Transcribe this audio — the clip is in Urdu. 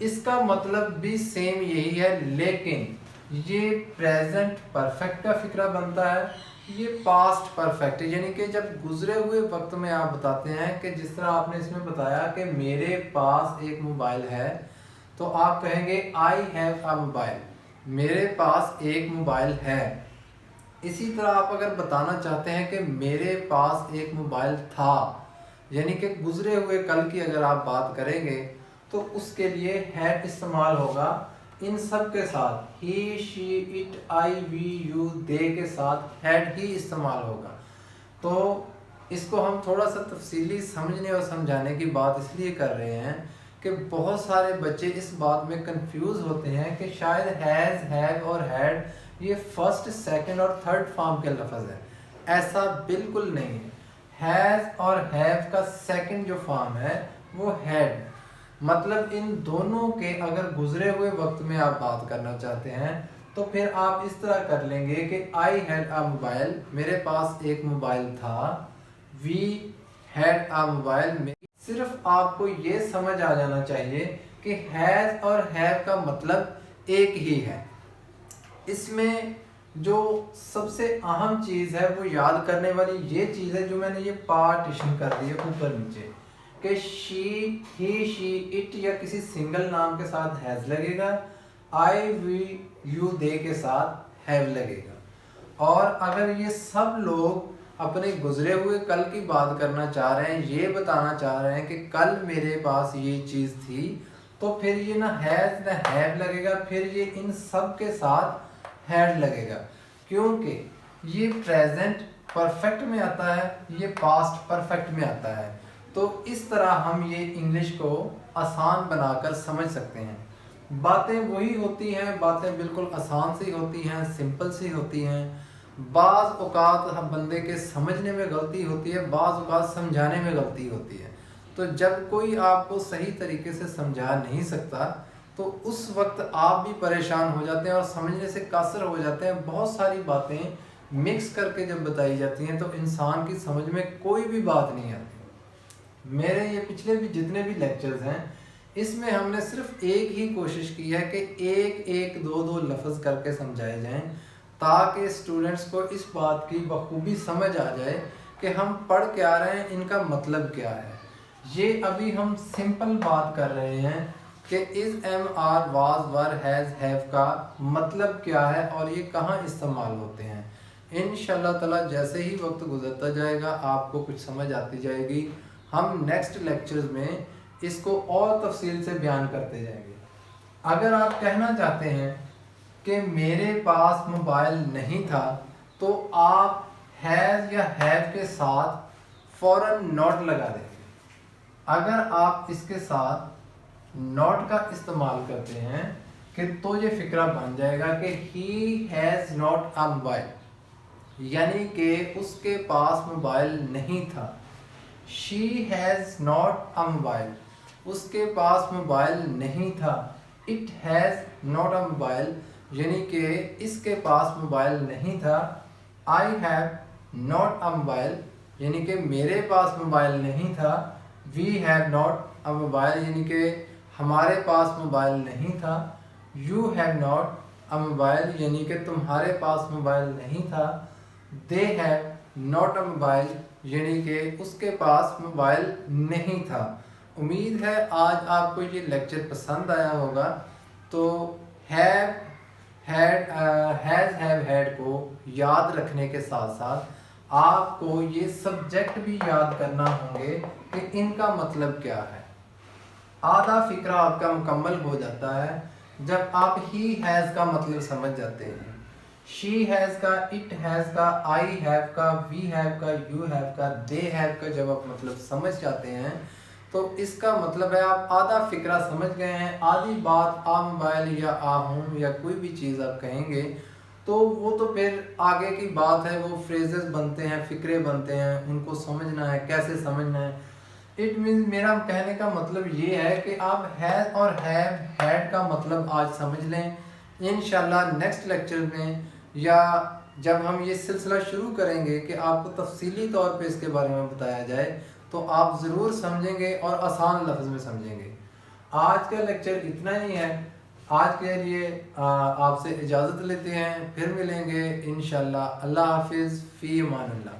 اس کا مطلب بھی سیم یہی ہے، لیکن یہ پریزنٹ پرفیکٹ کا فکرہ بنتا ہے، یہ پاسٹ پرفیکٹ، یعنی کہ جب گزرے ہوئے وقت میں آپ بتاتے ہیں کہ جس طرح آپ نے اس میں بتایا کہ میرے پاس ایک موبائل ہے، تو آپ کہیں گے آئی ہیو اے موبائل، میرے پاس ایک موبائل ہے۔ اسی طرح آپ اگر بتانا چاہتے ہیں کہ میرے پاس ایک موبائل تھا، یعنی کہ گزرے ہوئے کل کی اگر آپ بات کریں گے تو اس کے لیے ہیڈ استعمال ہوگا ان سب کے ساتھ، ہی شی اٹ آئی وی یو دے کے ساتھ ہیڈ ہی استعمال ہوگا۔ تو اس کو ہم تھوڑا سا تفصیلی سمجھنے اور سمجھانے کی بات اس لیے کر رہے ہیں کہ بہت سارے بچے اس بات میں کنفیوز ہوتے ہیں کہ شاید ہیز، ہیو اور ہیڈ یہ فرسٹ، سیکنڈ اور تھرڈ فارم کے لفظ ہیں۔ ایسا بالکل نہیں ہے۔ ہیز اور ہیو کا سیکنڈ جو فارم ہے وہ ہیڈ، مطلب ان دونوں کے اگر گزرے ہوئے وقت میں آپ بات کرنا چاہتے ہیں تو پھر آپ اس طرح کر لیں گے کہ آئی ہیڈ اے موبائل، میرے پاس ایک موبائل تھا، وی ہیڈ اے موبائل میں صرف آپ کو یہ سمجھ آ جانا چاہیے کہ ہیز اور ہیو کا مطلب ایک ہی ہے۔ اس میں جو سب سے اہم چیز ہے وہ یاد کرنے والی یہ چیز ہے جو میں نے یہ پارٹیشن کر دی ہے اوپر نیچے، کہ شی، ہی، شی، اٹ یا کسی سنگل نام کے ساتھ ہیز لگے گا، آئی وی یو دے کے ساتھ ہیو لگے گا۔ اور اگر یہ سب لوگ اپنے گزرے ہوئے کل کی بات کرنا چاہ رہے ہیں، یہ بتانا چاہ رہے ہیں کہ کل میرے پاس یہ چیز تھی، تو پھر یہ نہ ہیز نہ ہیو لگے گا، پھر یہ ان سب کے ساتھ ہیڈ لگے گا، کیونکہ یہ پریزنٹ پرفیکٹ میں آتا ہے، یہ پاسٹ پرفیکٹ میں آتا ہے۔ تو اس طرح ہم یہ انگلش کو آسان بنا کر سمجھ سکتے ہیں۔ باتیں وہی ہوتی ہیں، باتیں بالکل آسان سی ہوتی ہیں، سمپل سی ہوتی ہیں۔ بعض اوقات بندے کے سمجھنے میں غلطی ہوتی ہے، بعض اوقات سمجھانے میں غلطی ہوتی ہے۔ تو جب کوئی آپ کو صحیح طریقے سے سمجھا نہیں سکتا تو اس وقت آپ بھی پریشان ہو جاتے ہیں اور سمجھنے سے قاصر ہو جاتے ہیں۔ بہت ساری باتیں مکس کر کے جب بتائی جاتی ہیں تو انسان کی سمجھ میں کوئی بھی بات نہیں آتی۔ میرے یہ پچھلے بھی جتنے بھی لیکچرز ہیں اس میں ہم نے صرف ایک ہی کوشش کی ہے کہ ایک ایک دو لفظ کر کے سمجھائے جائیں تاکہ اسٹوڈنٹس کو اس بات کی بخوبی سمجھ آ جائے کہ ہم پڑھ کے آ رہے ہیں، ان کا مطلب کیا ہے۔ یہ ابھی ہم سمپل بات کر رہے ہیں کہ is, am, are, was, were, has, have کا مطلب کیا ہے اور یہ کہاں استعمال ہوتے ہیں۔ انشاءاللہ تعالی جیسے ہی وقت گزرتا جائے گا آپ کو کچھ سمجھ آتی جائے گی، ہم نیکسٹ لیکچرز میں اس کو اور تفصیل سے بیان کرتے جائیں گے۔ اگر آپ کہنا چاہتے ہیں کہ میرے پاس موبائل نہیں تھا تو آپ ہیز یا ہیو کے ساتھ فوراً ناٹ لگا دیں گے۔ اگر آپ اس کے ساتھ ناٹ کا استعمال کرتے ہیں کہ تو یہ فکرہ بن جائے گا کہ he has not a mobile, یعنی کہ اس کے پاس موبائل نہیں تھا۔ She has not a mobile, اس کے پاس موبائل نہیں تھا۔ It has not a mobile, یعنی کہ اس کے پاس موبائل نہیں تھا۔ I have not a mobile, یعنی کہ میرے پاس موبائل نہیں تھا۔ We have not a mobile, یعنی کہ ہمارے پاس موبائل نہیں تھا۔ You have not a mobile, یعنی کہ تمہارے پاس موبائل نہیں تھا۔ They have not a mobile, یعنی کہ اس کے پاس موبائل نہیں تھا۔ امید ہے آج آپ کو یہ لیکچر پسند آیا ہوگا۔ تو have, had, has, have, had کو یاد رکھنے کے ساتھ ساتھ آپ کو یہ سبجیکٹ بھی یاد کرنا ہوں گے کہ ان کا مطلب کیا ہے۔ آدھا فکرہ آپ کا مکمل ہو جاتا ہے جب آپ ہی ہیز کا مطلب سمجھ جاتے ہیں، شی ہیز کا، اٹ ہیز کا، آئی ہیو کا، وی ہیو کا، یو ہیو کا، دے ہیو کا جب آپ مطلب سمجھ جاتے ہیں تو اس کا مطلب ہے آپ آدھا فکرہ سمجھ گئے ہیں۔ آدھی بات آ موبائل یا آ ہوں یا کوئی بھی چیز آپ کہیں گے تو وہ تو پھر آگے کی بات ہے، وہ فریزز بنتے ہیں، فکرے بنتے ہیں، ان کو سمجھنا ہے، کیسے سمجھنا ہے۔ اٹ مینز، میرا کہنے کا مطلب یہ ہے کہ آپ ہیز اور ہیو، ہیڈ کا مطلب آج سمجھ لیں۔ انشاءاللہ نیکسٹ لیکچر میں یا جب ہم یہ سلسلہ شروع کریں گے کہ آپ کو تفصیلی طور پہ اس کے بارے میں بتایا جائے تو آپ ضرور سمجھیں گے اور آسان لفظ میں سمجھیں گے۔ آج کا لیکچر اتنا ہی ہے. آج کے لیے آپ سے اجازت لیتے ہیں، پھر ملیں گے انشاءاللہ. اللہ حافظ، فی امان اللہ.